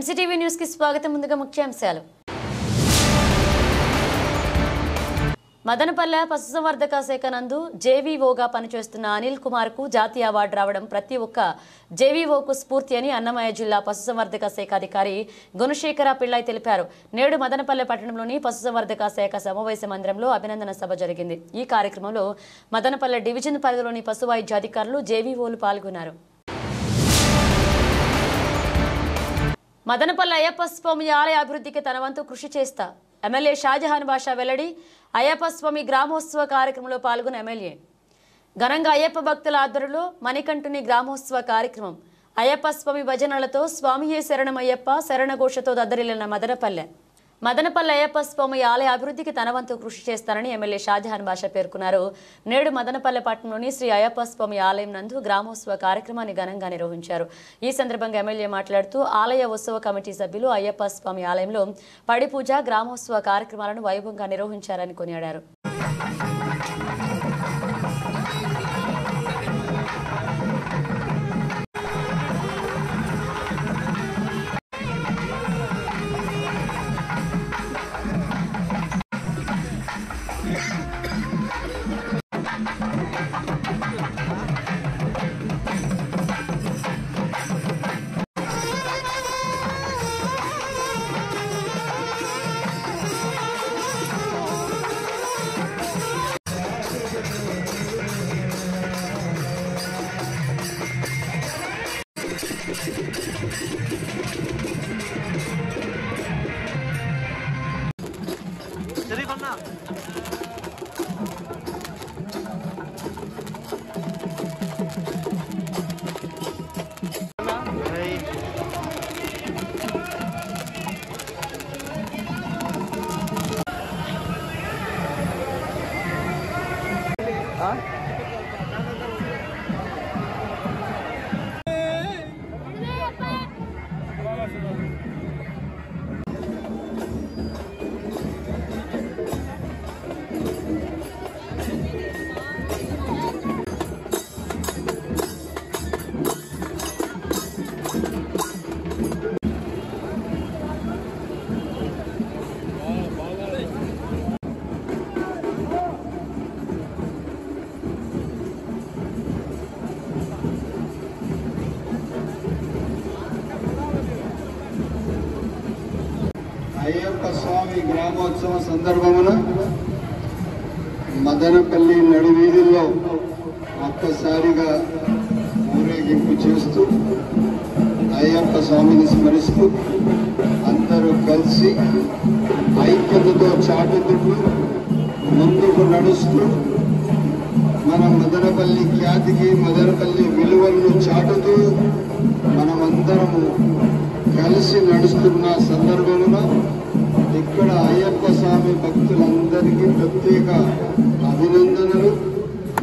ఎన్సీటీవీ news కి స్వాగతం. ముందుగా ముఖ్యాంశాలు. మదనపల్లె పశుసంవర్ధక శాఖ నందు జేవీఓగా పనిచేస్తున్న అనిల్ కుమార్ కు జాతీయ అవార్డు రావడం ప్రతి ఒక్క జేవీఓకు స్ఫూర్తి అని అన్నమయ్య జిల్లా పశుసంవర్ధక శాఖ అధికారి గుణశేఖర పిళ్ళై తెలిపారు. నేడు మదనపల్లె పట్టణంలోని పశుసంవర్ధక శాఖ సమావేశ మందిరంలో అభినందన సభ జరిగింది. ఈ కార్యక్రమంలో మదనపల్లె డివిజన్ పరిధిలోని పశు వైద్య అధికారులు జేవీఓలు పాల్గొన్నారు. మదనపల్లె అయ్యప్ప స్వామి ఆలయ అభివృద్ధికి తన వంతు కృషి చేస్తా ఎమ్మెల్యే షాజహాన్ బాషా వెల్లడి. అయ్యప్ప స్వామి గ్రామోత్సవ కార్యక్రమంలో పాల్గొన్న ఎమ్మెల్యే ఘనంగా అయ్యప్ప భక్తుల ఆధ్వర్యంలో మణికంఠుని గ్రామోత్సవ కార్యక్రమం. అయ్యప్ప స్వామి భజనలతో స్వామియే శరణమయ్యప్ప శరణఘోషతో దద్దరిల్లిన మదనపల్లె అయ్యప్ప స్వామి ఆలయ అభివృద్ధికి తన వంతు కృషి చేస్తానని ఎమ్మెల్యే షాజహాన్ బాషా పేర్కొన్నారు. నేడు మదనపల్లె పట్టణంలోని శ్రీ అయ్యప్ప స్వామి ఆలయం నందు గ్రామోత్సవ కార్యక్రమాన్ని ఘనంగా నిర్వహించారు. ఈ సందర్భంగా ఎమ్మెల్యే మాట్లాడుతూ ఆలయ ఉత్సవ కమిటీ సభ్యులు అయ్యప్ప స్వామి ఆలయంలో పడి పూజ గ్రామోత్సవ కార్యక్రమాలను వైభవంగా నిర్వహించారని కొనియాడారు. అయ్యప్ప స్వామి గ్రామోత్సవ సందర్భమున మదనపల్లి నడివీధుల్లో ఒక్కసారిగా ఊరేగింపు చేస్తూ అయ్యప్ప స్వామిని స్మరిస్తూ అందరూ కలిసి ఐక్యతతో చాటుతుంటూ ముందుకు నడుస్తూ మన మదనపల్లి ఖ్యాతికి మదనపల్లి విలువలను చాటుతూ మనమందరము కలిసి నడుస్తున్న సందర్భంలో ఇక్కడ అయ్యప్ప స్వామి భక్తులందరికీ ప్రత్యేక అభినందనలు.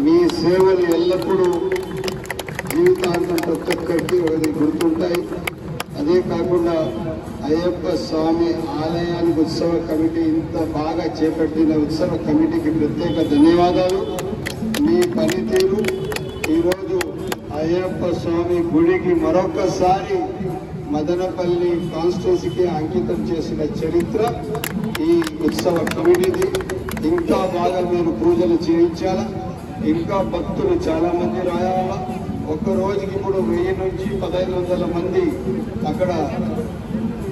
మీ సేవలు ఎల్లప్పుడూ జీవితాంతం ప్రతి ఒక్కరికి గుర్తుంటాయి. అదే కాకుండా అయ్యప్ప స్వామి ఆలయానికి ఉత్సవ కమిటీ ఇంత బాగా చేపట్టిన ఉత్సవ కమిటీకి ప్రత్యేక ధన్యవాదాలు. మీ పనితీరు ఈరోజు అయ్యప్ప స్వామి గుడికి మరొకసారి మదనపల్లి కాన్స్టిట్యూన్సీకి అంకితం చేసిన చరిత్ర ఈ ఉత్సవ కమిటీది. ఇంకా బాగా మీరు పూజలు చేయించాలా, ఇంకా భక్తులు చాలా మంది రాయాలా. ఒక్క రోజుకి ఇప్పుడు 1000 నుంచి 1500 మంది అక్కడ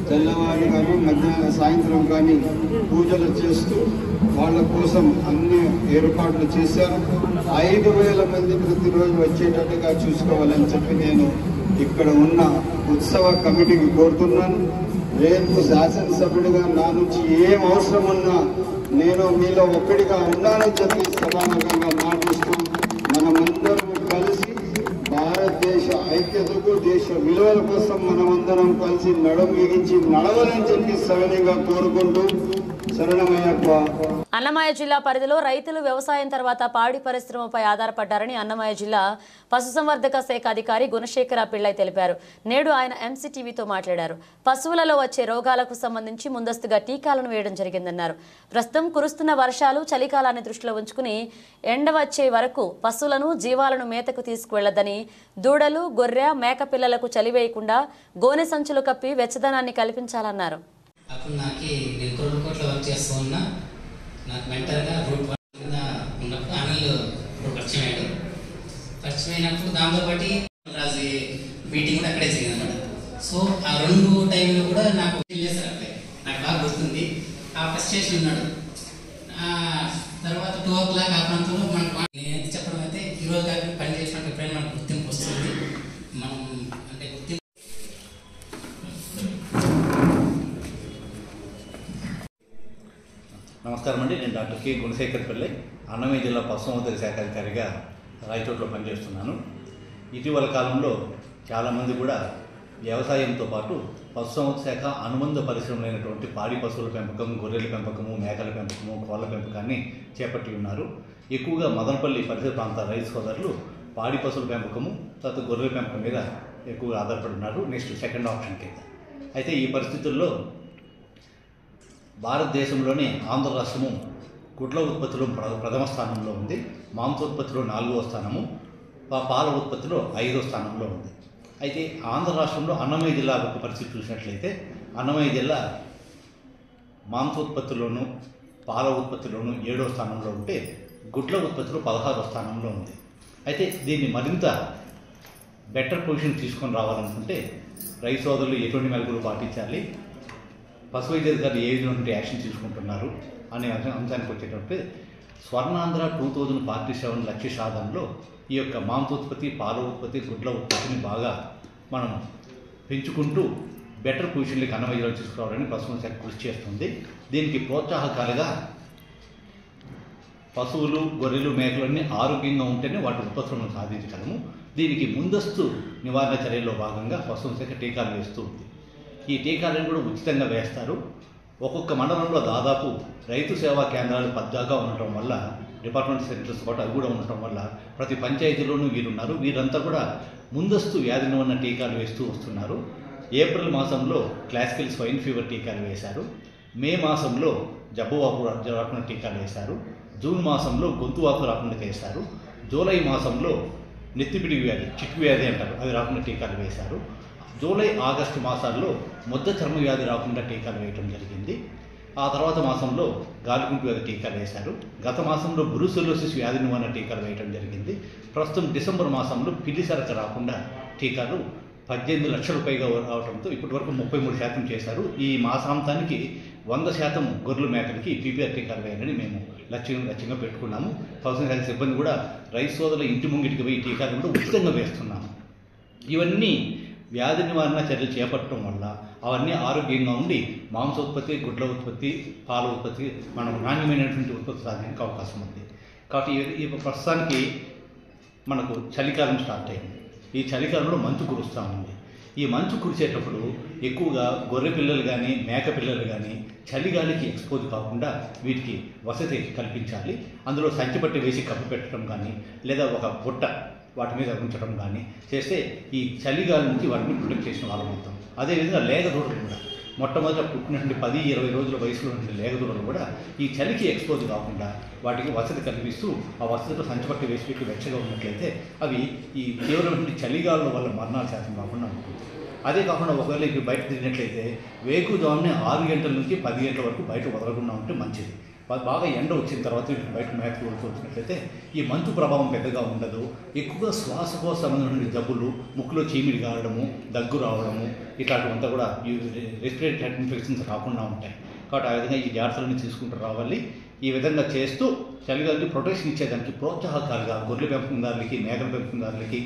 తెల్లవారి కానీ మధ్యాహ్నం సాయంత్రం కానీ పూజలు చేస్తూ వాళ్ళ కోసం అన్ని ఏర్పాట్లు చేశారు. 5000 మంది ప్రతిరోజు వచ్చేటట్టుగా చూసుకోవాలని చెప్పి నేను ఇక్కడ ఉన్న ఉత్సవ కమిటీకి కోరుతున్నాను. రేపు శాసనసభ్యుడిగా నా నుంచి ఏం అవసరం ఉన్నా నేను మీలో ఒక్కడిగా ఉండాలని చెప్పి సభాముఖంగా మాటిస్తూ మనమందరం కలిసి భారతదేశ ఐక్యతకు దేశ విలువల కోసం మనమందరం కలిసి నడుం బిగించి నడవాలని చెప్పి సవినయంగా కోరుకుంటూ శరణమయ్యప్ప. అన్నమయ్య జిల్లా పరిధిలో రైతులు వ్యవసాయం తర్వాత పాడి పరిశ్రమపై ఆధారపడ్డారని అన్నమయ్య జిల్లా పశుసంవర్ధక శాఖ అధికారి గుణశేఖర పిళ్ళై తెలిపారు. నేడు ఆయన ఎంసీటీవీతో మాట్లాడారు. పశువులలో వచ్చే రోగాలకు సంబంధించి ముందస్తుగా టీకాలను వేయడం జరిగిందన్నారు. ప్రస్తుతం కురుస్తున్న వర్షాలు, చలికాలాన్ని దృష్టిలో ఉంచుకుని ఎండ వచ్చే వరకు పశువులను, జీవాలను మేతకు తీసుకువెళ్లొద్దని, దూడలు, గొర్రె, మేక పిల్లలకు చలివేయకుండా గోనె సంచులు కప్పి వెచ్చదనాన్ని కల్పించాలన్నారు. అప్పుడు నాకు నేను కోట్ల వర్క్ చేస్తూ ఉన్నా. నాకు మెంటర్గా రూట్ కింద ఉన్నప్పుడు అనిల్ పరిచయం అయ్యాడు. పరిచయం అయినప్పుడు దాంతోపాటు రాజు మీటింగ్ కూడా అక్కడే జరిగింది అనమాట. సో ఆ 2 టైంలో కూడా నాకు చేశారు. అట్లే నాకు బాగా గుర్తుంది. ఆ ఫస్ట్ స్టేషన్ ఉన్నాడు. తర్వాత 2 o'clock ఆ ప్రాంతంలో మనకు నేను చెప్పడం అయితే ఈరోజు కాకుండా పని చేసినట్టు ఎప్పుడైనా మనకు గుర్తింపు వస్తుంది. మనం అంటే గుర్తింపు. నమస్కారం అండి. నేను డాక్టర్ కె గుణశేఖర్ పిళ్ళై, అన్నమయ్య జిల్లా పశుసంవర్ధక శాఖ అధికారిగా రాయచోట్లో పనిచేస్తున్నాను. ఇటీవల కాలంలో చాలామంది కూడా వ్యవసాయంతో పాటు పశుసంవర్ధక శాఖ అనుబంధ పరిశ్రమలైనటువంటి పాడి పశువుల పెంపకం, గొర్రెల పెంపకము, మేకల పెంపకము, కోళ్ల పెంపకాన్ని చేపట్టి ఉన్నారు. ఎక్కువగా మదనపల్లి పరిసర ప్రాంత రైతు సోదరులు పాడి పశువుల పెంపకము, తర్వాత గొర్రెల పెంపకం మీద ఎక్కువగా ఆధారపడి ఉన్నారు. నెక్స్ట్ సెకండ్ ఆప్షన్ కింద. అయితే ఈ పరిస్థితుల్లో భారతదేశంలోనే ఆంధ్ర రాష్ట్రము గుడ్ల ఉత్పత్తిలో ప్రథమ స్థానంలో ఉంది. మాంసోత్పత్తిలో 4వ స్థానము, పాల ఉత్పత్తిలో 5వ స్థానంలో ఉంది. అయితే ఆంధ్ర రాష్ట్రంలో అన్నమయ్య జిల్లా యొక్క పరిస్థితి చూసినట్లయితే అన్నమయ్య జిల్లా మాంసోత్పత్తిలోను, పాల ఉత్పత్తిలోను 7వ స్థానంలో ఉంటే గుడ్ల ఉత్పత్తిలో 16వ స్థానంలో ఉంది. అయితే దీన్ని మరింత బెటర్ పొజిషన్ తీసుకొని రావాలనుకుంటే రైతు సోదరులు ఎటువంటి మెలకువలు పాటించాలి, పశు వైద్యాధికారులు ఏ విధమైనటువంటి యాక్షన్ తీసుకుంటున్నారు అనే అంశానికి వచ్చేటప్పుడు స్వర్ణాంధ్ర 2047 లక్ష్య సాధనలో ఈ యొక్క మాంసోత్పత్తి, పాల ఉత్పత్తి, గుడ్ల ఉత్పత్తిని బాగా మనం పెంచుకుంటూ బెటర్ పొజిషన్లకి అన్నమయ్యలో తీసుకురావాలని పశువుల శాఖ కృషి చేస్తుంది. దీనికి ప్రోత్సాహకాలుగా పశువులు, గొర్రెలు, మేకలన్నీ ఆరోగ్యంగా ఉంటేనే వాటి ఉత్పత్తులను సాధించగలము. దీనికి ముందస్తు నివారణ చర్యల్లో భాగంగా పశువుల శాఖ టీకాలు వేస్తూ ఉంది. ఈ టీకాలను కూడా ఉచితంగా వేస్తారు. ఒక్కొక్క మండలంలో దాదాపు రైతు సేవా కేంద్రాలు 10 దాకా ఉండటం వల్ల, డిపార్ట్మెంట్ సెంటర్స్ కూడా అవి కూడా ఉండటం వల్ల ప్రతి పంచాయతీలోనూ వీరున్నారు. వీరంతా కూడా ముందస్తు వ్యాధి నివారణ టీకాలు వేస్తూ వస్తున్నారు. ఏప్రిల్ మాసంలో క్లాసికల్ స్వైన్ ఫీవర్ టీకాలు వేశారు. మే మాసంలో జబ్బువాపు రాకుండా టీకాలు వేశారు. జూన్ మాసంలో గొంతు వాపు రాకుండా వేశారు. జూలై మాసంలో నెత్తిపిడి వ్యాధి, చిక్కు వ్యాధి అంటారు, అవి రాకుండా టీకాలు వేశారు. జూలై, ఆగస్టు మాసాల్లో మొద్ద చర్మ వ్యాధి రాకుండా టీకాలు వేయటం జరిగింది. ఆ తర్వాత మాసంలో గాలికుంటు వ్యాధి టీకాలు వేశారు. గత మాసంలో బ్రూసెలోసిస్ వ్యాధి నివారణ టీకాలు వేయటం జరిగింది. ప్రస్తుతం డిసెంబర్ మాసంలో పిల్లి సరక రాకుండా టీకాలు 18 లక్షల పైగా రావడంతో ఇప్పటి వరకు 33% చేశారు. ఈ మాసాంతానికి 100% గొర్రెలు, మేకలకి పీపీఆర్ టీకాలు వేయాలని మేము లక్ష్యంగా పెట్టుకున్నాము. పశుసంవర్ధక సిబ్బంది కూడా రైతు సోదరుల ఇంటి ముంగిటికి పోయి టీకాలు కూడా ఉచితంగా వేస్తున్నాము. ఇవన్నీ వ్యాధి నివారణ చర్యలు చేపట్టడం వల్ల అవన్నీ ఆరోగ్యంగా ఉండి మాంసోత్పత్తి, గుడ్ల ఉత్పత్తి, పాల ఉత్పత్తి మనం నాణ్యమైనటువంటి ఉత్పత్తి సాధించడానికి అవకాశం ఉంది. కాబట్టి ఈ ప్రస్తుతానికి మనకు చలికాలం స్టార్ట్ అయింది. ఈ చలికాలంలో మంచు కురుస్తూ ఉంది. ఈ మంచు కురిసేటప్పుడు ఎక్కువగా గొర్రె పిల్లలు కానీ, మేక పిల్లలు కానీ చలిగాలికి ఎక్స్పోజ్ కాకుండా వీటికి వసతి కల్పించాలి. అందులో సంచి పట్టి వేసి కప్పు పెట్టడం కానీ, లేదా ఒక బుట్ట వాటి మీద ఉంచడం కానీ చేస్తే ఈ చలిగాలి నుంచి వాటిని ప్రొటెక్ట్ చేసిన వాళ్ళం అవుతాం. అదేవిధంగా లేగదూడలు కూడా మొట్టమొదట పుట్టినటువంటి 10-20 రోజుల వయసులో ఉండే లేగదూడలు కూడా ఈ చలికి ఎక్స్పోజ్ కాకుండా వాటికి వసతి కల్పిస్తూ ఆ వసతితో సంచిపట్టి వేసి పెట్టి వెచ్చగా ఉన్నట్లయితే అవి ఈ తీవ్రమైన చలిగాలుల వల్ల మరణాల శాతం కాకుండా ఉంటుంది. అదే కాకుండా ఒకవేళ ఇప్పుడు బయట తిరిగినట్లయితే వేకుజామునే 6 గంటల నుంచి 10 గంటల వరకు బయట వదలకుండా ఉంటే మంచిది. బాగా ఎండ వచ్చిన తర్వాత వీటిని బయట మేతకు వెళ్తూ వచ్చినట్లయితే ఈ మంచు ప్రభావం పెద్దగా ఉండదు. ఎక్కువగా శ్వాసకోశ సంబంధించిన జబ్బులు, ముక్కులో చీమిడి కారడము, దగ్గు రావడము, ఇట్లాంటివంతా కూడా ఈ రెస్పిరేటరీ ఇన్ఫెక్షన్స్ రాకుండా ఉంటాయి. కాబట్టి ఆ విధంగా ఈ జాగ్రత్తలన్నీ తీసుకుంటూ రావాలి. ఈ విధంగా చేస్తూ చలిగాలికి ప్రొటెక్షన్ ఇచ్చేదానికి ప్రోత్సాహకాలుగా గొర్రెల పెంపకందారులకి, మేకల పెంపకందారులకి,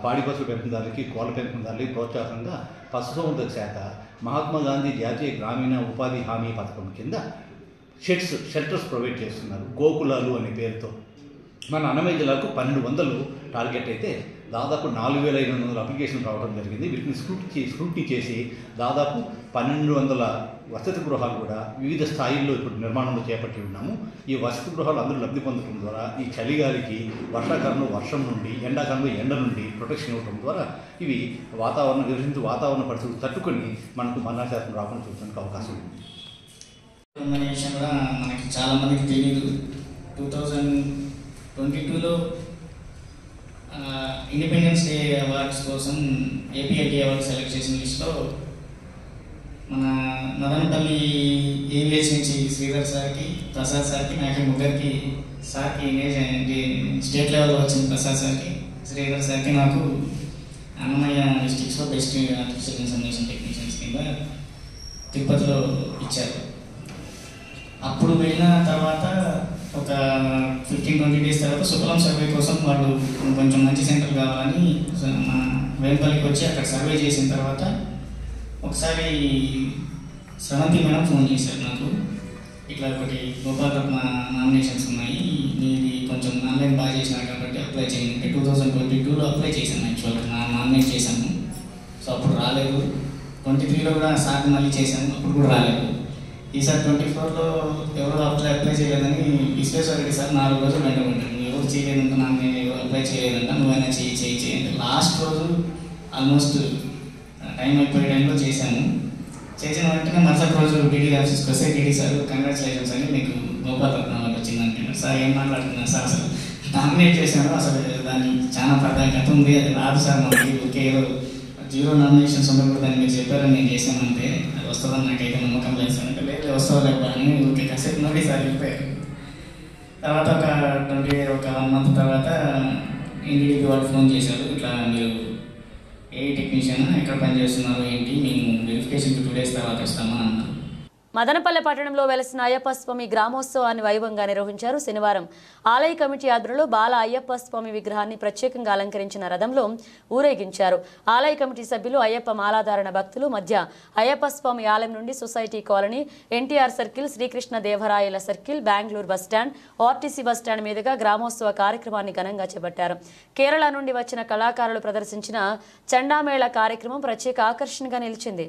పాడి పశువుల పెంపకందారులకి, కోళ్ళ పెంపకందారులకి ప్రోత్సాహంగా పశుసంవర్ధక శాఖ మహాత్మా గాంధీ జాతీయ గ్రామీణ ఉపాధి హామీ పథకం కింద షెల్టర్స్ ప్రొవైడ్ చేస్తున్నారు. గోకులాలు అనే పేరుతో మన అన్నమయ్య జిల్లాకు 1200 టార్గెట్ అయితే దాదాపు 4,500 అప్లికేషన్లు రావడం జరిగింది. వీటిని స్క్రూటినీ చేసి దాదాపు 1,200 వసతి గృహాలు కూడా వివిధ స్థాయిల్లో ఇప్పుడు నిర్మాణంలో చేపట్టి ఉన్నాము. ఈ వసతి గృహాలు అందరూ లబ్ధి పొందడం ద్వారా ఈ చలిగాలికి, వర్షాకాలంలో వర్షం నుండి, ఎండాకాలంలో ఎండ నుండి ప్రొటెక్షన్ ఇవ్వడం ద్వారా ఇవి వాతావరణ పరిస్థితులు తట్టుకొని మనకు మరణశాతం రాకుండా చూడడానికి అవకాశం ఉంది. అనే విషయం కూడా మనకి చాలామందికి తెలియదు. 2022లో ఇండిపెండెన్స్ డే అవార్డ్స్ కోసం ఏపీఐటీ అవార్డ్స్ సెలెక్ట్ చేసిన లిస్ట్లో మన మదనపల్లి ఏవిఎస్ నుంచి శ్రీధర్ సార్కి, ప్రసాద్ సార్కి, నాకు ముగ్గురికి సార్కి ఇమేజ్ స్టేట్ లెవెల్లో వచ్చింది. ప్రసాద్ సార్కి, శ్రీధర్ సార్కి నాకు అన్నమయ్య డిస్ట్రిక్ట్స్లో బెస్ట్ ఆర్టిఫిషియల్ ఇన్సమినేషన్ టెక్నీషియన్స్ కింద తిరుపతిలో ఇచ్చారు. అప్పుడు వెళ్ళిన తర్వాత ఒక 15-20 డేస్ తర్వాత శుక్లం సర్వే కోసం వాళ్ళు కొంచెం మంచి సెంటర్ కావాలని మన వేంపల్లికి వచ్చి అక్కడ సర్వే చేసిన తర్వాత ఒకసారి శ్రవంతి మేడం ఫోన్ చేశారు నాకు. ఇట్లా ఒకటి గోపాలరత్న నామినేషన్స్ ఉన్నాయి, మీది కొంచెం ఆన్లైన్ బాగా చేసినారు కాబట్టి అప్లై చేయండి. 2022లో అప్లై చేశాను. యాక్చువల్గా నామినేట్ చేశాను. సో అప్పుడు రాలేదు. 23లో కూడా సార్ మళ్ళీ చేశాను, అప్పుడు కూడా రాలేదు. ఈసారి 24లో ఎవరో అప్లై చేయలేదని విశ్వేశ్వర రెడ్డి సార్ 4 రోజులు వెంటబడ్డాను. నువ్వు ఎవరు చేయలేదంట, నాకు ఎవరు అప్లై చేయలేదంట, నువ్వైనా చేయి అంటే లాస్ట్ రోజు ఆల్మోస్ట్ టైం అయిపోయే టైంలో చేశాను. చేసిన వెంటనే మరుసటి రోజు డీడీ ఆఫీస్కి వస్తే డీడీ సార్ కంగ్రాచులేషన్స్ అని మీకు గోపాలరత్న అవార్డు వచ్చిందంటున్నారు. సార్ ఏం మాట్లాడుతున్నారు సార్, అసలు నామినేట్ చేశాను, అసలు దానికి చాలా ప్రత్యేకత ఉంది, అది రాదు సార్ మనకి, ఓకే ఏదో 0 నామినేషన్స్ ఉండకూడదని మీరు చెప్పారని నేను చేశానంటే అది వస్తుందని నాకైతే నమ్మకం లేదు సార్ అంటే లేదు వస్తుందా అని ఓకే కాసేపు నోటి సార్ వెళ్ళిపోయారు. తర్వాత ఒక 1 మంత్ తర్వాత ఎన్డీడీపీ వాళ్ళు ఫోన్ చేశారు, ఇట్లా మీరు ఏ టెక్నీషియన్ ఎక్కడ పనిచేస్తున్నారు ఏంటి, మేము వెరిఫికేషన్కి 2 డేస్ తర్వాత వస్తామని అన్నారు. మదనపల్లె పట్టణంలో వెలసిన అయ్యప్ప స్వామి గ్రామోత్సవాన్ని వైభవంగా నిర్వహించారు. శనివారం ఆలయ కమిటీ ఆధ్వర్యంలో బాల అయ్యప్ప స్వామి విగ్రహాన్ని ప్రత్యేకంగా అలంకరించిన రథంలో ఊరేగించారు. ఆలయ కమిటీ సభ్యులు, అయ్యప్ప మాలాధారణ భక్తులు మధ్య అయ్యప్ప స్వామి ఆలయం నుండి society colony, NTR circle, Srikrishna దేవరాయల circle, Bengaluru bus stand, RTC bus stand మీదుగా గ్రామోత్సవ కార్యక్రమాన్ని ఘనంగా చేపట్టారు. కేరళ నుండి వచ్చిన కళాకారులు ప్రదర్శించిన చండామేళ కార్యక్రమం ప్రత్యేక ఆకర్షణగా నిలిచింది.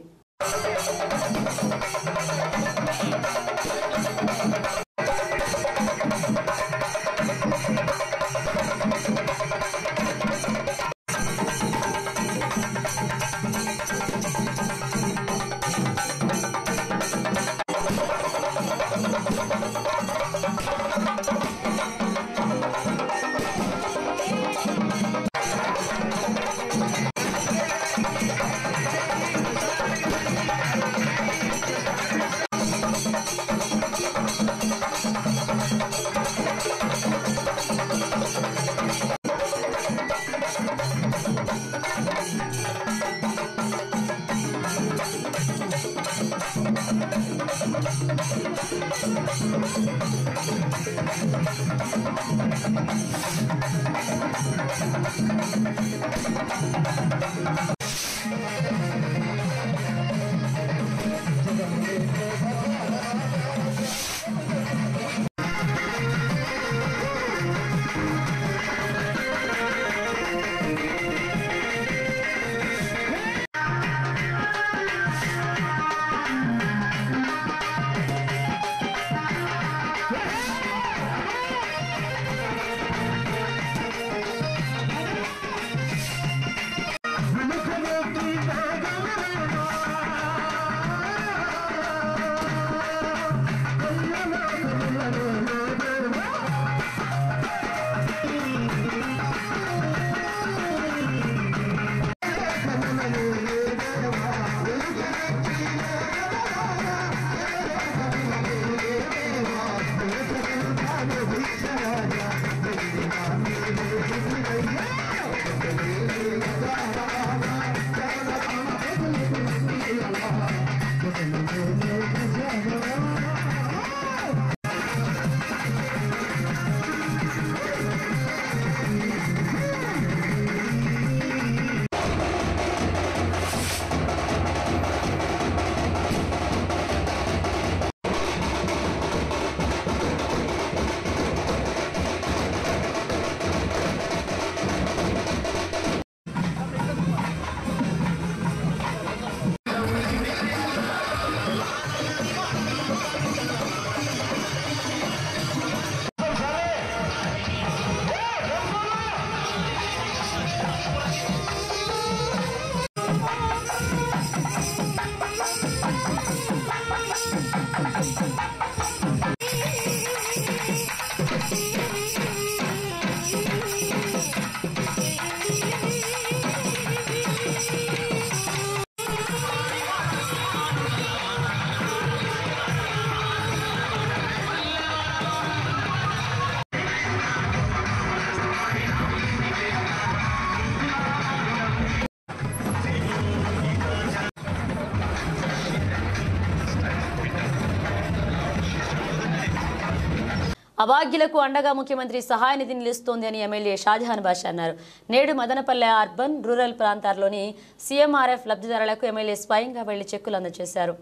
అభాగ్యులకు అండగా ముఖ్యమంత్రి సహాయ నిధి నిలుస్తోంది అని ఎమ్మెల్యే షాజహాన్ బాషా అన్నారు. నేడు మదనపల్లె అర్బన్ రూరల్ ప్రాంతాల్లోని సీఎంఆర్ఎఫ్ లబ్ధిదారులకు ఎమ్మెల్యే స్వయంగా వెళ్లి చెక్కులు అందజేశారు.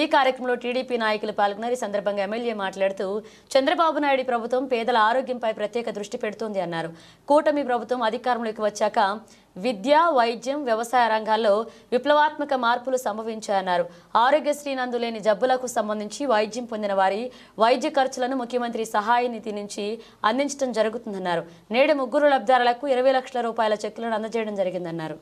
ఈ కార్యక్రమంలో టీడీపీ నాయకులు పాల్గొన్నారు. ఈ సందర్భంగా ఎమ్మెల్యే మాట్లాడుతూ చంద్రబాబు నాయుడు ప్రభుత్వం పేదల ఆరోగ్యంపై ప్రత్యేక దృష్టి పెడుతోంది అన్నారు. కూటమి ప్రభుత్వం అధికారంలోకి వచ్చాక విద్య, వైద్యం, వ్యవసాయ రంగాల్లో విప్లవాత్మక మార్పులు సంభవించాయన్నారు. ఆరోగ్యశ్రీ నందు లేని జబ్బులకు సంబంధించి వైద్యం పొందిన వారి వైద్య ఖర్చులను ముఖ్యమంత్రి సహాయ నిధి నుంచి అందించడం జరుగుతుందన్నారు. నేడు 3 లబ్ధిదారులకు 20 లక్షల రూపాయల చెక్కులను అందజేయడం జరిగిందన్నారు.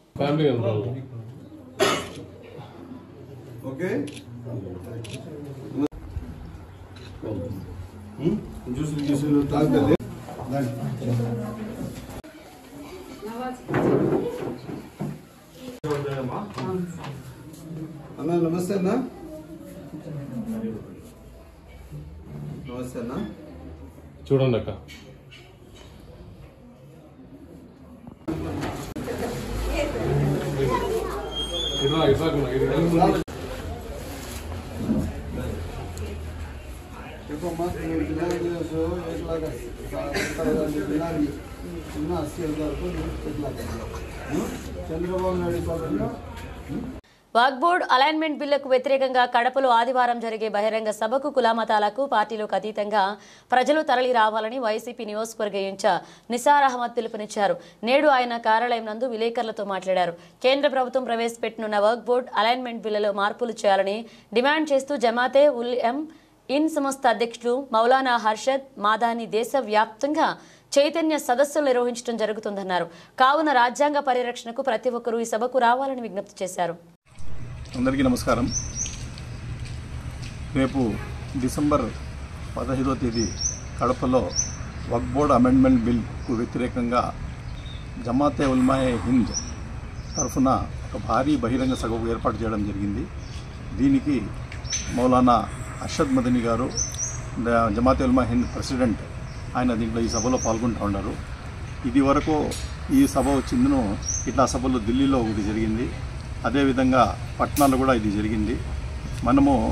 అన్నా నమస్తే అన్నా. నమస్తే అన్నా. చూడండి అక్క. చెప్పమ్మా, చంద్రబాబు నాయుడు పాలనలో వక్ఫ్ బోర్డు అలైన్మెంట్ బిల్లుకు వ్యతిరేకంగా కడపలో ఆదివారం జరిగే బహిరంగ సభకు కులమతాలకు పార్టీలకు అతీతంగా ప్రజలు తరలి రావాలని వైసీపీ నియోజకవర్గ ఇన్ఛార్జ్ నిసార్ అహ్మద్ పిలుపునిచ్చారు. నేడు ఆయన కార్యాలయం నందు విలేకరులతో మాట్లాడారు. కేంద్ర ప్రభుత్వం ప్రవేశపెట్టనున్న వక్ఫ్ బోర్డు అలైన్మెంట్ బిల్లులో మార్పులు చేయాలని డిమాండ్ చేస్తూ జమాతే ఉల్ ఇన్ సంస్థ అధ్యక్షులు మౌలానా హర్షద్ మాదాని దేశవ్యాప్తంగా చైతన్య సదస్సులు నిర్వహించడం జరుగుతుందన్నారు. కావున రాజ్యాంగ పరిరక్షణకు ప్రతి ఒక్కరూ ఈ సభకు రావాలని విజ్ఞప్తి చేశారు. అందరికీ నమస్కారం. రేపు డిసెంబర్ 15వ తేదీ కడపలో వక్ఫ్ బోర్డ్ అమెండ్మెంట్ బిల్కు వ్యతిరేకంగా జమాతే ఉల్మాయే హింద్ తరఫున ఒక భారీ బహిరంగ సభకు ఏర్పాటు చేయడం జరిగింది. దీనికి మౌలానా అర్షద్ మదనీ గారు, జమాతే ఉల్మా హింద్ ప్రెసిడెంట్, ఆయన దీంట్లో ఈ సభలో పాల్గొంటూ ఉన్నారు. ఇది వరకు ఈ సభ వచ్చిందను ఇట్లా సభలు ఢిల్లీలో ఒకటి జరిగింది, అదేవిధంగా పట్నాలో కూడా ఇది జరిగింది.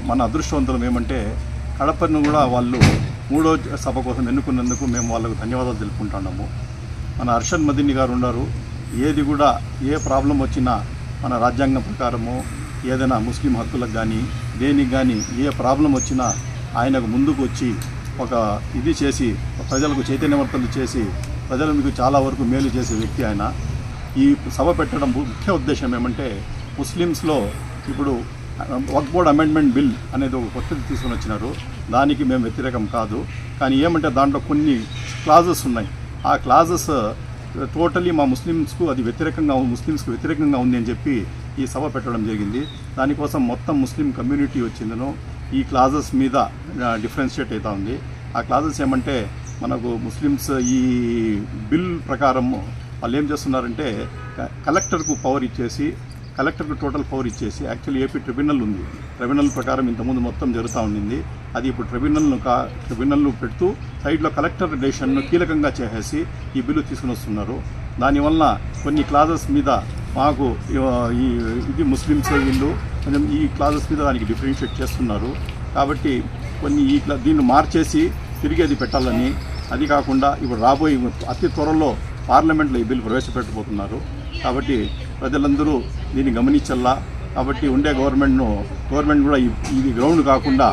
మన అదృష్టవంతులం ఏమంటే కడపను కూడా వాళ్ళు 3వ సభ కోసం ఎన్నుకున్నందుకు మేము వాళ్ళకు ధన్యవాదాలు తెలుపుకుంటున్నాము. మన అర్షద్ మదనీ గారు ఉన్నారు. ఏది కూడా ఏ ప్రాబ్లం వచ్చినా మన రాజ్యాంగం ప్రకారము ఏదైనా ముస్లిం హక్కులకు కానీ దేనికి కానీ ఏ ప్రాబ్లం వచ్చినా ఆయనకు ముందుకు వచ్చి ఒక ఇది చేసి ప్రజలకు చైతన్యవర్తనలు చేసి ప్రజలకు చాలా వరకు మేలు చేసే వ్యక్తి ఆయన. ఈ సభ పెట్టడం ముఖ్య ఉద్దేశం ఏమంటే ముస్లిమ్స్లో ఇప్పుడు వక్ఫ్ బోర్డ్ అమెండ్మెంట్ బిల్ అనేది ఒక కొత్తది తీసుకొని వచ్చినారు. దానికి మేము వ్యతిరేకం కాదు, కానీ ఏమంటే దాంట్లో కొన్ని క్లాజెస్ ఉన్నాయి. ఆ క్లాజెస్ టోటలీ మా ముస్లిమ్స్కు వ్యతిరేకంగా ఉంది అని చెప్పి ఈ సభ పెట్టడం జరిగింది. దానికోసం మొత్తం ముస్లిం కమ్యూనిటీ వచ్చిందను ఈ క్లాజెస్ మీద డిఫరెన్షియేట్ అవుతూ ఉంది. ఆ క్లాజెస్ ఏమంటే మనకు ముస్లిమ్స్ ఈ బిల్ ప్రకారం వాళ్ళు ఏం చేస్తున్నారంటే కలెక్టర్కు టోటల్ పవర్ ఇచ్చేసి యాక్చువల్లీ ఏపీ ట్రిబ్యునల్ ఉంది. ట్రిబ్యునల్ ప్రకారం ఇంతకుముందు మొత్తం జరుగుతూ ఉండింది. అది ఇప్పుడు ట్రిబ్యునల్ను పెడుతూ సైడ్లో కలెక్టర్ డెసిషన్ను కీలకంగా చేసేసి ఈ బిల్లు తీసుకుని వస్తున్నారు. దానివల్ల కొన్ని క్లాజెస్ మీద మాకు ఇది ముస్లిమ్స్ వీళ్ళు కొంచెం ఈ క్లాజెస్ మీద దానికి డిఫరెన్షియేట్ చేస్తున్నారు. కాబట్టి కొన్ని దీన్ని మార్చేసి తిరిగి అది పెట్టాలని, అది కాకుండా ఇప్పుడు రాబోయే అతి త్వరలో పార్లమెంట్లో ఈ బిల్ ప్రవేశపెట్టబోతున్నారు. కాబట్టి ప్రజలందరూ దీన్ని గమనించల్లా. కాబట్టి ఉండే గవర్నమెంట్ కూడా ఇది గ్రౌండ్ కాకుండా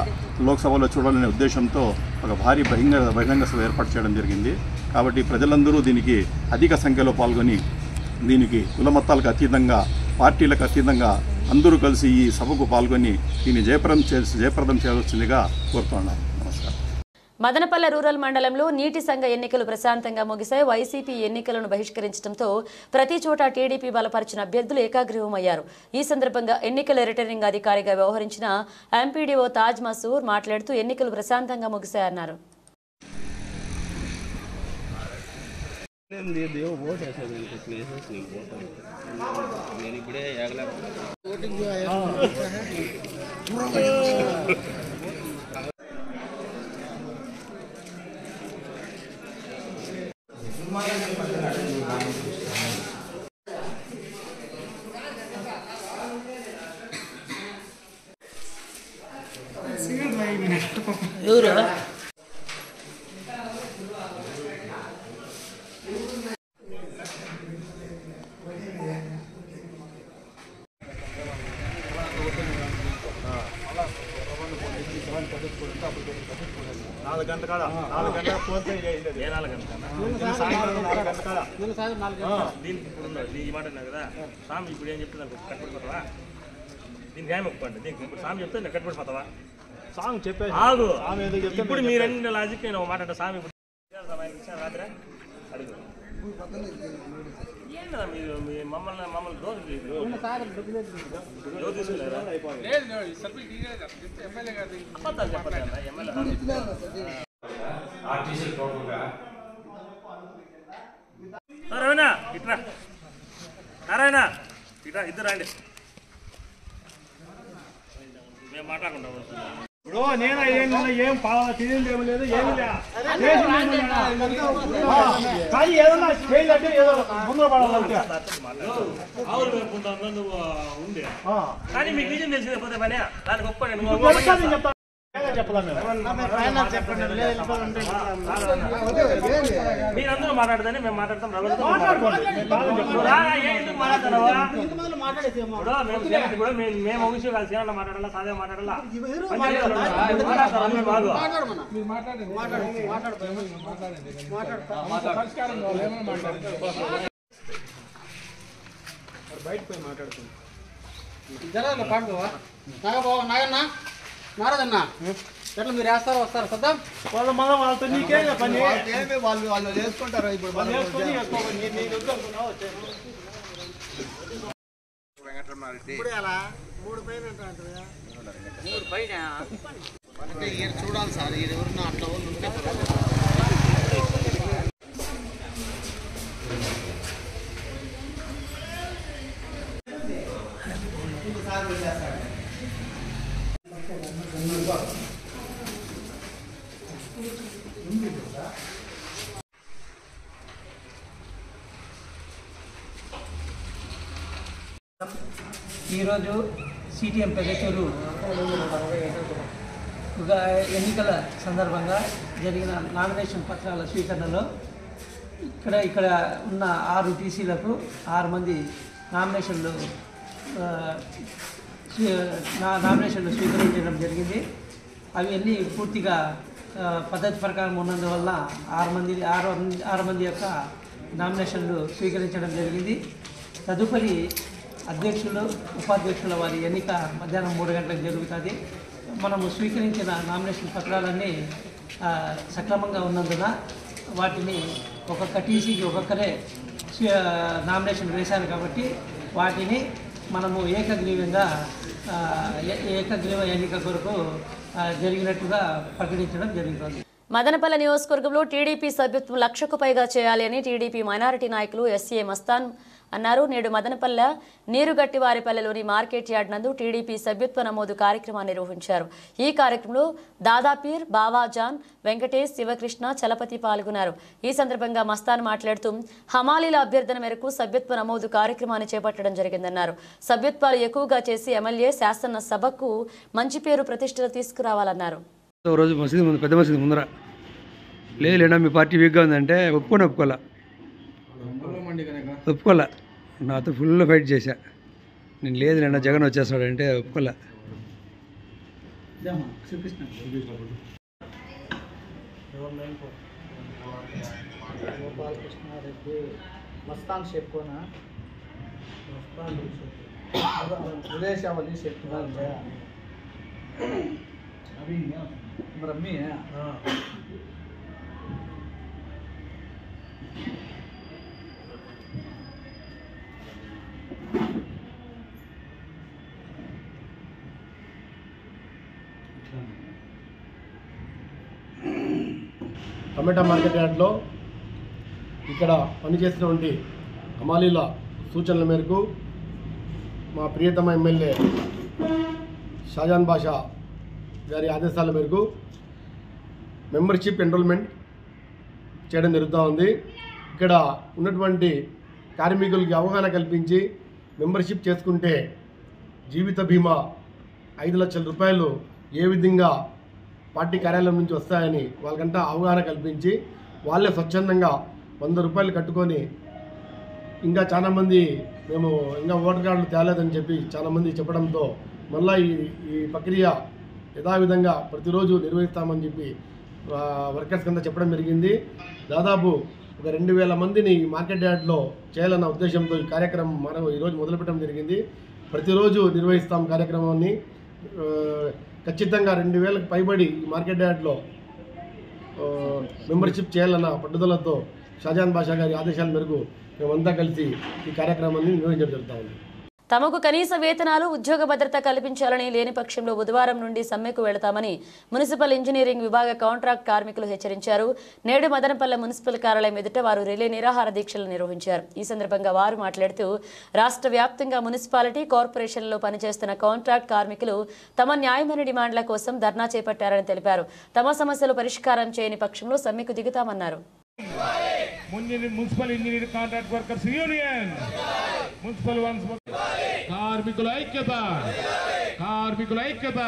లోక్సభలో చూడాలనే ఉద్దేశంతో ఒక భారీ బహిరంగ సభ ఏర్పాటు చేయడం జరిగింది. కాబట్టి ప్రజలందరూ దీనికి అధిక సంఖ్యలో పాల్గొని దీనికి కులమతాలకు అతీతంగా పార్టీలకు అతీతంగా అందరూ కలిసి ఈ సభకు పాల్గొని దీన్ని జయప్రదం చేయవలసిందిగా కోరుతున్నాను. నమస్కారం. మదనపల్లె రూరల్ మండలంలో నీటి సంఘ ఎన్నికలు ప్రశాంతంగా ముగిశాయి. వైసీపీ ఎన్నికలను బహిష్కరించడంతో ప్రతి చోట టీడీపీ బలపరిచిన అభ్యర్థులు ఏకాగ్రీవమయ్యారు. ఈ సందర్భంగా ఎన్నికల రిటర్నింగ్ అధికారిగా వ్యవహరించిన ఎంపీడీఓ తాజ్ మసూర్ మాట్లాడుతూ ఎన్నికలు ప్రశాంతంగా ముగిశాయన్నారు. 4 గంటల కాడ 4 గంటల ఫోన్ పే చేయండి. ఏ 4 గంటల సాయంత్రం 4 గంటల కాడ దీనికి ఇప్పుడు ఈ మాట అన్నా కదా స్వామి ఇప్పుడు ఏం చెప్తున్నారు కట్టుబడిపోతావా దీనికి ఏం ఒప్పుకోండి దీనికి ఇప్పుడు స్వామి చెప్తే నేను కట్టుబడిపోతావా స్వామి చెప్పే ఆగు ఇప్పుడు మీరన్నీ లాజిక్ నేను మాట అంటే స్వామి ఇప్పుడు రాత్రి అడుగు ఏంటదా మీరు మమ్మల్ని దోషం తీసుకున్నారా అబద్ధాలు చెప్పండి ఎమ్మెల్యే నారాయణ ఇట్రా నారాయణ ఇట్రా ఇద్దరు రండి మేము మాట్లాడుకుంటాం ఇప్పుడు నేను ఏం తినేది ఏమి లేదు ఏమి కానీ ఏదన్నా చేయాలంటే ఏదో ముందర పడాలంటే ఆవులు పెట్టుకుంటా నువ్వు ఉండే కానీ మీకు నిజం తెలిసిందే పోతే పని దానికి ఒప్పుకోండి మీరందరూ మాట్లాడదని మేము మాట్లాడతాం మేము ఒక విషయం కాదు సీనా మాట్లాడాలా సాదే మాట్లాడాలా బయట పోయి మాట్లాడుతుంది జనాలు పాడుకోవా నాగన్న నారదన్నా ఎట్లా మీరు వేస్తారో వస్తారా చూద్దాం వాళ్ళ మళ్ళీ వాళ్ళతో నీకే పని వాళ్ళు చేసుకుంటారు ఇప్పుడు చూడాలి సార్ ఎవరన్నా అట్లా వాళ్ళు ఉంటే ఈరోజు సిటిఎం పెద్దచూరు ఎన్నికల సందర్భంగా జరిగిన నామినేషన్ పత్రాల స్వీకరణలో ఇక్కడ ఉన్న 6 టీసీలకు 6 మంది నామినేషన్లు స్వీకరించడం జరిగింది. అవి అన్నీ పూర్తిగా పద్ధతి ప్రకారం ఉన్నందువల్ల 6 మంది యొక్క నామినేషన్లు స్వీకరించడం జరిగింది. తదుపరి అధ్యక్షులు ఉపాధ్యక్షుల వారి ఎన్నిక మధ్యాహ్నం 3 గంటలకు జరుగుతుంది. మనము స్వీకరించిన నామినేషన్ పత్రాలన్నీ సక్రమంగా ఉన్నందున వాటిని ఒక్కొక్క టీసీకి ఒక్కొక్కరే నామినేషన్ వేశారు కాబట్టి వాటిని మనము ఏకగ్రీవ ఎన్నిక కొరకు జరిగినట్టుగా ప్రకటించడం జరుగుతుంది. మదనపల్లె నియోజకవర్గంలో టీడీపీ సభ్యత్వం 1,00,000కు పైగా చేయాలని టీడీపీ మైనారిటీ నాయకులు ఎస్ఏ మస్తాన్ అన్నారు. నేడు మదనపల్లె నీరుగట్టివారిపల్లెలోని మార్కెట్ యార్డ్ నందు టీడీపీ సభ్యత్వ నమోదు కార్యక్రమాన్ని నిర్వహించారు. ఈ కార్యక్రమంలో దాదాపీర్, బావాజాన్, వెంకటేష్, శివకృష్ణ, చలపతి పాల్గొన్నారు. ఈ సందర్భంగా మస్తాన్ మాట్లాడుతూ హమాలీల అభ్యర్థన మేరకు సభ్యత్వ నమోదు కార్యక్రమాన్ని చేపట్టడం జరిగిందన్నారు. సభ్యత్వాలు ఎక్కువగా చేసి ఎమ్మెల్యే శాసన సభకు మంచి పేరు ప్రతిష్టలు తీసుకురావాలన్నారు. రోజు మసీదు ముందు పెద్ద మసీదు ముందర లేదలేనా మీ పార్టీ వీక్గా ఉందంటే ఒప్పుకోలే నాతో ఫుల్ ఫైట్ చేశా. నేను లేదులేనా జగన్ వచ్చేస్తాడంటే ఒప్పుకోలే. మస్తాన్ చెప్పుకోనా విదేశావళి చెప్తున్నాను రమ్మి టమాటా మార్కెట్ యార్డ్లో ఇక్కడ పనిచేసినటువంటి హమాలీల సూచనల మేరకు మా ప్రియతమ ఎమ్మెల్యే షాజాన్ బాషా గారి ఆదేశాల మేరకు మెంబర్షిప్ ఎన్రోల్మెంట్ చేయడం జరుగుతూ ఉంది. ఇక్కడ ఉన్నటువంటి కార్మికులకి అవగాహన కల్పించి మెంబర్షిప్ చేసుకుంటే జీవిత బీమా 5 లక్షల రూపాయలు ఏ విధంగా పార్టీ కార్యాలయం నుంచి వస్తాయని వాళ్ళకంతా అవగాహన కల్పించి వాళ్ళే స్వచ్ఛందంగా 100 రూపాయలు కట్టుకొని ఇంకా చాలామంది మేము ఇంకా ఓటర్ కార్డులు తేలేదని చెప్పి చాలామంది చెప్పడంతో మళ్ళీ ఈ ప్రక్రియ యథావిధంగా ప్రతిరోజు నిర్వహిస్తామని చెప్పి వర్కర్స్ కింద చెప్పడం జరిగింది. దాదాపు ఒక 2000 మందిని మార్కెట్ యార్డ్లో చేయాలన్న ఉద్దేశంతో ఈ కార్యక్రమం మనం ఈరోజు మొదలుపెట్టడం జరిగింది. ప్రతిరోజు నిర్వహిస్తాం కార్యక్రమాన్ని. ఖచ్చితంగా 2000కు పైబడి ఈ మార్కెట్ యార్డ్లో మెంబర్షిప్ చేయాలన్న పట్టుదలతో షాజహాన్ బాషా గారి ఆదేశాల మేరకు మేమంతా కలిసి ఈ కార్యక్రమాన్ని నిర్వహించడం జరుగుతూ ఉంది. తమకు కనీస వేతనాలు, ఉద్యోగ భద్రత కల్పించాలని లేని పక్షంలో బుధవారం నుండి సమ్మెకు వెళతామని మున్సిపల్ ఇంజనీరింగ్ విభాగ కాంట్రాక్ట్ కార్మికులు హెచ్చరించారు. నేడు మదనపల్లె మున్సిపల్ కార్యాలయం ఎదుట వారు రిలే నిరాహార దీక్షలు నిర్వహించారు. ఈ సందర్భంగా వారు మాట్లాడుతూ రాష్ట్ర వ్యాప్తంగా మున్సిపాలిటీ, కార్పొరేషన్లలో పనిచేస్తున్న కాంట్రాక్ట్ కార్మికులు తమ న్యాయమైన డిమాండ్ల కోసం ధర్నా చేపట్టారని తెలిపారు. తమ సమస్యలు పరిష్కారం చేయని పక్షంలో సమ్మెకు దిగుతామన్నారు. Municipal engineering contract workers union, municipal కార్మికుల ఐక్యత, కార్మికుల ఐక్యత,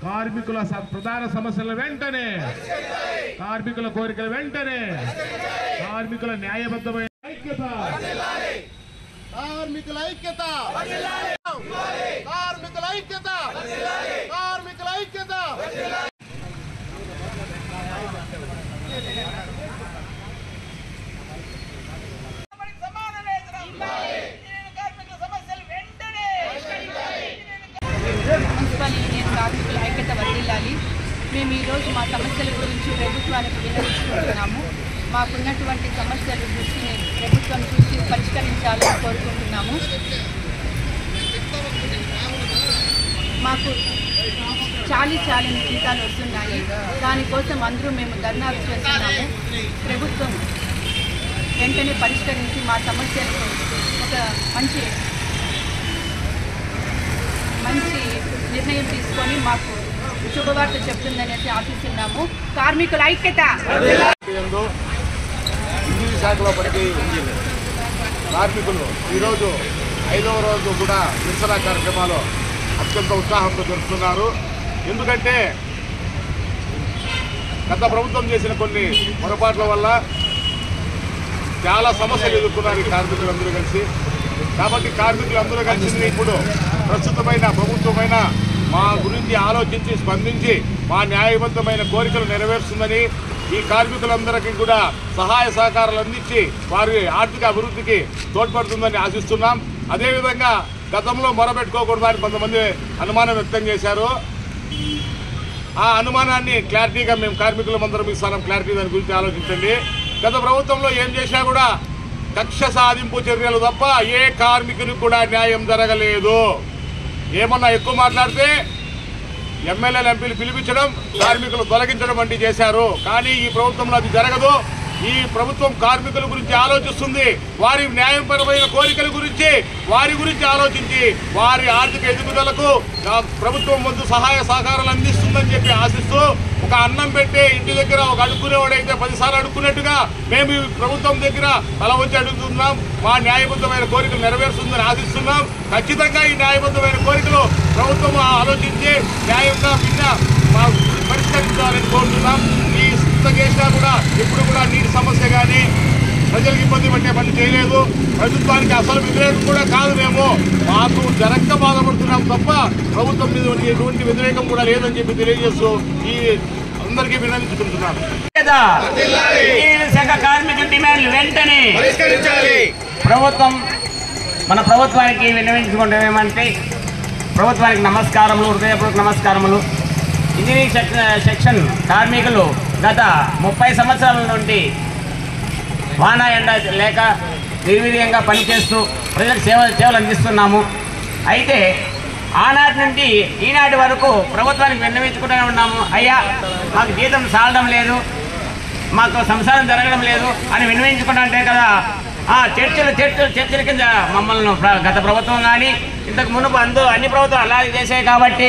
కార్మికుల ప్రధాన సమస్యల వెంటనే, కార్మికుల కోరికల వెంటనే, కార్మికుల న్యాయబద్ధమైన ఐక్యత, కార్మికుల ఐక్యత, కార్మికుల ఐక్యత, కార్మికుల ఐక్యత. మున్సిపల్ యూనియన్ కార్మికుల ఐక్యత వర్ధిల్లాలి. మేము ఈరోజు మా సమస్యల గురించి ప్రభుత్వానికి విన్నవించుకుంటున్నాము. మాకున్నటువంటి సమస్యల దృష్టిని ప్రభుత్వం చూసి పరిష్కరించాలని కోరుకుంటున్నాము. మాకు చాలని జీతాలు వస్తున్నాయి. దానికోసం అందరూ మేము ధర్నాలు చేస్తున్నాము. ప్రభుత్వం వెంటనే పరిష్కరించి మా సమస్యలకు ఒక మంచి నిర్ణయం తీసుకొని మాకు శుభవార్త చెప్తుందనేసి ఆశిస్తున్నాము. కార్మికుల ఐక్యత. ఇంజనీరింగ్ శాఖలో పనికి కార్మికులు ఈరోజు 5వ రోజు కూడా నిరసన కార్యక్రమాలు అత్యంత ఉత్సాహంతో జరుపుతున్నారు. ఎందుకంటే గత ప్రభుత్వం చేసిన కొన్ని పొరపాట్ల వల్ల చాలా సమస్యలు ఎదుర్కొన్నారు ఈ కార్మికులందరూ కలిసి. కాబట్టి కార్మికులందరూ కలిసి ఇప్పుడు ప్రస్తుతమైన ప్రభుత్వమైన మా గురించి ఆలోచించి స్పందించి మా న్యాయబద్ధమైన కోరికలు నెరవేరుస్తుందని, ఈ కార్మికులందరికీ కూడా సహాయ సహకారాలు అందించి వారి ఆర్థిక అభివృద్ధికి తోడ్పడుతుందని ఆశిస్తున్నాం. అదేవిధంగా గతంలో మొరబెట్టుకోకూడదని కొంతమంది అనుమానం వ్యక్తం చేశారు. ఆ అనుమానాన్ని క్లారిటీగా మేము కార్మికులందరం ఇస్తాం. క్లారిటీ దాని గురించి ఆలోచించండి. గత ప్రభుత్వంలో ఏం చేసినా కూడా కక్ష సాధింపు చర్యలు తప్ప ఏ కార్మికునికి కూడా న్యాయం జరగలేదు. ఏమన్నా ఎక్కువ మాట్లాడితే ఎమ్మెల్యేలు, ఎంపీలు పిలిపించడం, కార్మికులు తొలగించడం వంటి చేశారు. కానీ ఈ ప్రభుత్వంలో అది జరగదు. ఈ ప్రభుత్వం కార్మికుల గురించి ఆలోచిస్తుంది. వారి న్యాయపరమైన కోరికల గురించి ఆలోచించి వారి ఆర్థిక ఎదుగుదలకు ప్రభుత్వం ముందు సహాయ సహకారాలు అందిస్తుందని చెప్పి ఆశిస్తూ, ఒక అన్నం పెట్టే ఇంటి దగ్గర ఒక అడుక్కునేవాడైతే 10 సార్లు అడుక్కున్నట్టుగా మేము ఈ ప్రభుత్వం దగ్గర తల వచ్చి అడుగుతున్నాం. మా న్యాయబద్ధమైన కోరికలు నెరవేరుస్తుందని ఆశిస్తున్నాం. ఖచ్చితంగా ఈ న్యాయబద్ధమైన కోరికలు ప్రభుత్వం ఆలోచించి న్యాయంగా మా పరిష్కరించాలని కోరుతున్నాం. ఈ చేసినా కూడా ఇప్పుడు కూడా నీటి సమస్య కానీ ప్రజలకు ఇబ్బంది పెట్టే పని చేయలేదు. ప్రభుత్వానికి అసలు వ్యతిరేకం కూడా కాదు. మేము మాకు జరగక బాధపడుతున్నాం తప్ప ప్రభుత్వం మీద ఎటువంటి వ్యతిరేకం కూడా లేదని చెప్పి తెలియజేస్తూ ఈ అందరికీ విన్నవించుకుంటున్నాను. కార్మికుల డిమాండ్లు వెంటనే మన ప్రభుత్వానికి విన్నవించుకుంటాం ఏమంటే, ప్రభుత్వానికి నమస్కారములు, హృదయపూర్వక నమస్కారములు. ఇంజనీరింగ్ సెక్షన్ కార్మికులు గత 30 సంవత్సరాల నుండి వాన ఎండ లేక నిర్వీర్యంగా పనిచేస్తూ ప్రజలకు సేవలు అందిస్తున్నాము. అయితే ఆనాటి నుండి ఈనాటి వరకు ప్రభుత్వానికి విన్నవించుకుంటూనే ఉన్నాము. అయ్యా, మాకు జీతం సాలడం లేదు, మాకు సంసారం జరగడం లేదు అని విన్నవించుకుంటే కదా చర్చల కింద మమ్మల్ని గత ప్రభుత్వం కానీ ఇంతకు మునుపు అన్ని ప్రభుత్వాలు అలాగే చేశాయి. కాబట్టి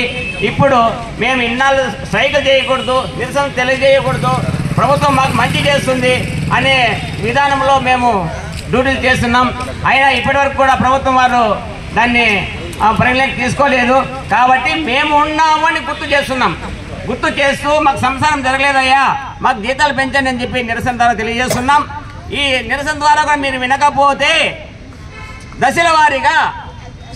ఇప్పుడు మేము ఇన్నాళ్ళు స్ట్రైకులు చేయకూడదు, నిరసన తెలియజేయకూడదు, ప్రభుత్వం మాకు మంచి చేస్తుంది అనే విధానంలో మేము డ్యూటీలు చేస్తున్నాం. అయినా ఇప్పటివరకు కూడా ప్రభుత్వం వారు దాన్ని పరిగణలోకి తీసుకోలేదు. కాబట్టి మేము ఉన్నామని గుర్తు చేస్తూ మాకు సంసారం జరగలేదయ్యా, మాకు జీతాలు పెంచండి అని చెప్పి నిరసన ద్వారా తెలియజేస్తున్నాం. ఈ నిరసన ద్వారా కూడా మీరు వినకపోతే దశల వారీగా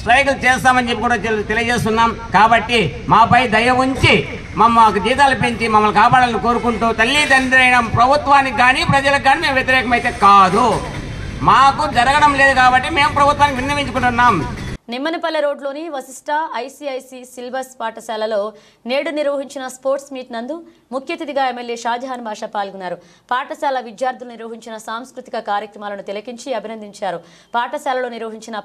స్ట్రైకులు చేస్తామని చెప్పి కూడా తెలియజేస్తున్నాం. కాబట్టి మాపై దయ ఉంచి మాకు జీతాలు పెంచి మమ్మల్ని కాపాడాలని కోరుకుంటూ తల్లిదండ్రి అయిన ప్రభుత్వానికి కానీ ప్రజలకు కానీ మేము వ్యతిరేకమైతే కాదు. మాకు జరగడం లేదు కాబట్టి మేము ప్రభుత్వానికి విన్నవించుకుంటున్నాం. నిమ్మనిపల్లె రోడ్లోని వశిష్ట ఐసీఐసీ సిలబస్ పాఠశాలలో నేడు నిర్వహించిన స్పోర్ట్స్ మీట్ నందు ముఖ్య అతిథిగా ఎమ్మెల్యే షాజహాన్ బాషా పాల్గొన్నారు. పాఠశాల విద్యార్థులు నిర్వహించిన సాంస్కృతిక కార్యక్రమాలను తిలకించి అభినందించారు. పాఠశాలలో నిర్వహించిన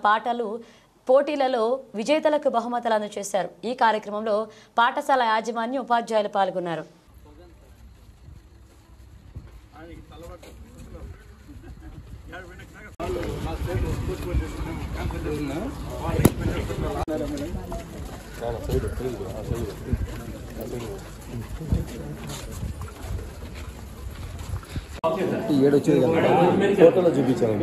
పోటీలలో విజేతలకు బహుమతులు అందజేశారు. ఈ కార్యక్రమంలో పాఠశాల యాజమాన్య ఉపాధ్యాయులు పాల్గొన్నారు. ఏడొచ్చేది ఫోటోలో చూపించాను.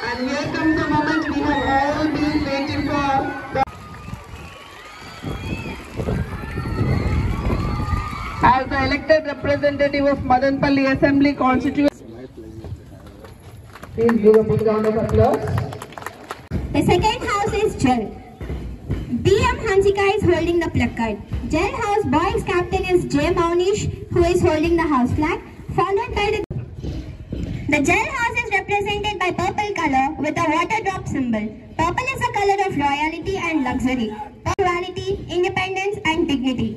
And here comes the moment we have all been waiting for. As the elected representative of Madanpalli Assembly constituency, please give a big round of applause. The second house is Jal. BM Hansika is holding the placard. Jal House boys captain is J. Maunish, who is holding the house flag, followed by the Jal House is represented by purple color with a water drop symbol. Purple is a color of royalty and luxury, punctuality, independence and dignity.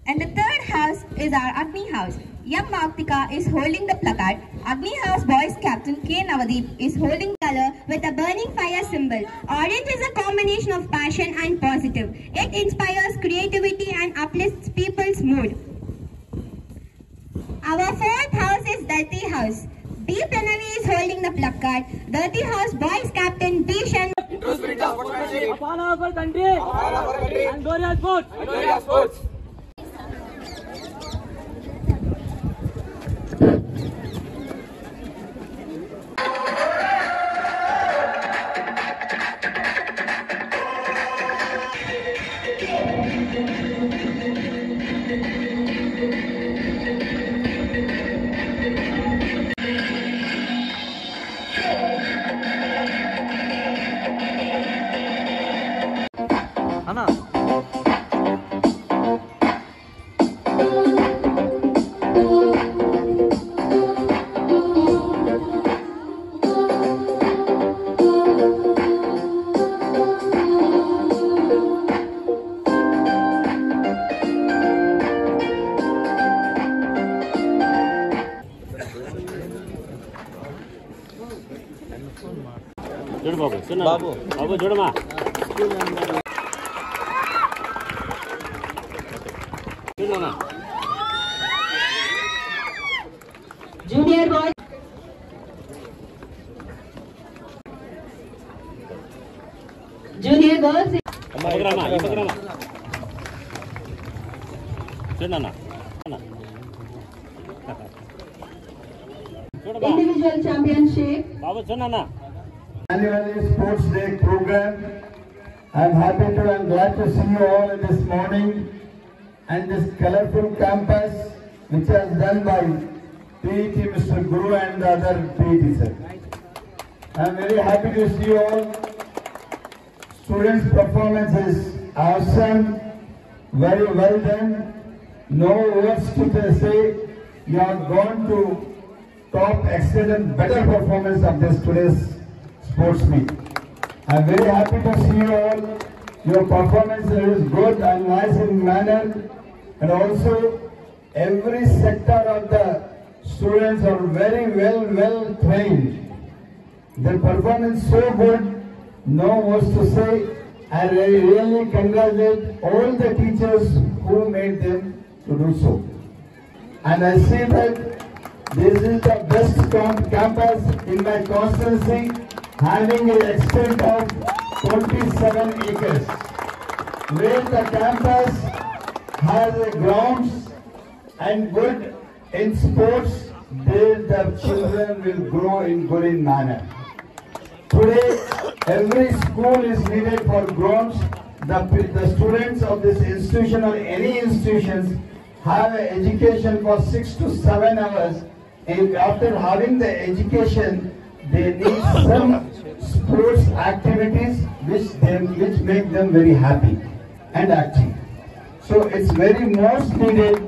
And the third house is our Agni House. Yam Maktika is holding the placard. Agni House boys captain K. Navadeep is holding color with a burning fire symbol. Orange is a combination of passion and positive. It inspires creativity and uplifts people's mood. Our fourth house is Dati House. B. Pranavi is holding the placard. Dati House boys captain B. Shan. Upon our country. And Gloria Sports. Gloria Sports. చూడు బాబు బాబు బాబు చూడమా చూడనా Junior boys. Junior girls. చూడనా Individual championship. బాబు చూడనా Annually Sports Day program. I'm happy to and glad to see you all this morning and this colorful campus which was done by PET Mr. Guru and the other PET sir. I'm very happy to see you all. Students' performance is awesome, very well done. No words to say. You have gone to top, excellent, better performance of this today's sports meet. I'm very happy to see you all. Your performance is good and nice in manner, and also every sector of the students are very well trained. Their performance so good, no words to say. I really congratulate all the teachers who made them to do so. And I see that this is the best campus in my constituency, having an extent of 27 acres, where the campus has grounds and good in sports, their children will grow in good manner. Today, every school is needed for growns. The students of this institution or any institutions have an education for 6 to 7 hours. And after having the education, they need some sports activities which make them very happy and active. So it's very most needed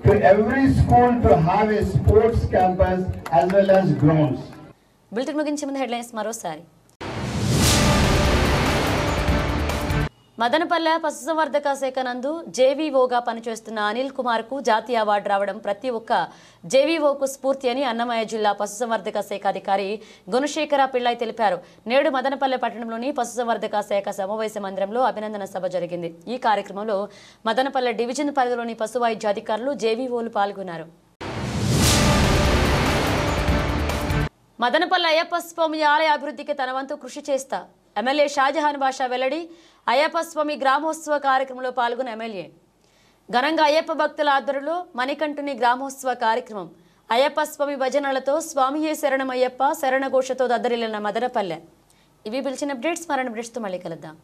to every school to have a sports campus as well as grounds. Bulletin ముగించే ముందు headlines మరోసారి. మదనపల్లె పశుసంవర్ధక శాఖ నందు జేవీఓగా పనిచేస్తున్న అనిల్ కుమార్కు జాతీయ award రావడం ప్రతి ఒక్క జేవీఓకు స్ఫూర్తి అని అన్నమయ్య జిల్లా పశుసంవర్ధక శాఖ అధికారి గుణశేఖర పిళ్ళై తెలిపారు. నేడు మదనపల్లె పట్టణంలోని పశుసంవర్ధక శాఖ సమావేశ మందిరంలో అభినందన సభ జరిగింది. ఈ కార్యక్రమంలో మదనపల్లె డివిజన్ పరిధిలోని పశు వైద్య అధికారులు జేవీఓలు పాల్గొన్నారు. మదనపల్లె అయ్యప్ప స్వామి ఆలయ అభివృద్ధికి తన వంతు కృషి చేస్తా ఎమ్మెల్యే షాజహాన్ బాషా వెల్లడి. అయ్యప్ప స్వామి గ్రామోత్సవ కార్యక్రమంలో పాల్గొన్న ఎమ్మెల్యే ఘనంగా అయ్యప్ప భక్తుల ఆధ్వర్యంలో మణికంఠుని గ్రామోత్సవ కార్యక్రమం. అయ్యప్ప స్వామి భజనలతో స్వామియే శరణమయ్యప్ప శరణఘోషతో దద్దరిల్లిన మదనపల్లె. ఇవి పిలిచిన అప్డేట్స్ మరణ అప్డేట్స్తో మళ్ళీ కలుద్దాం.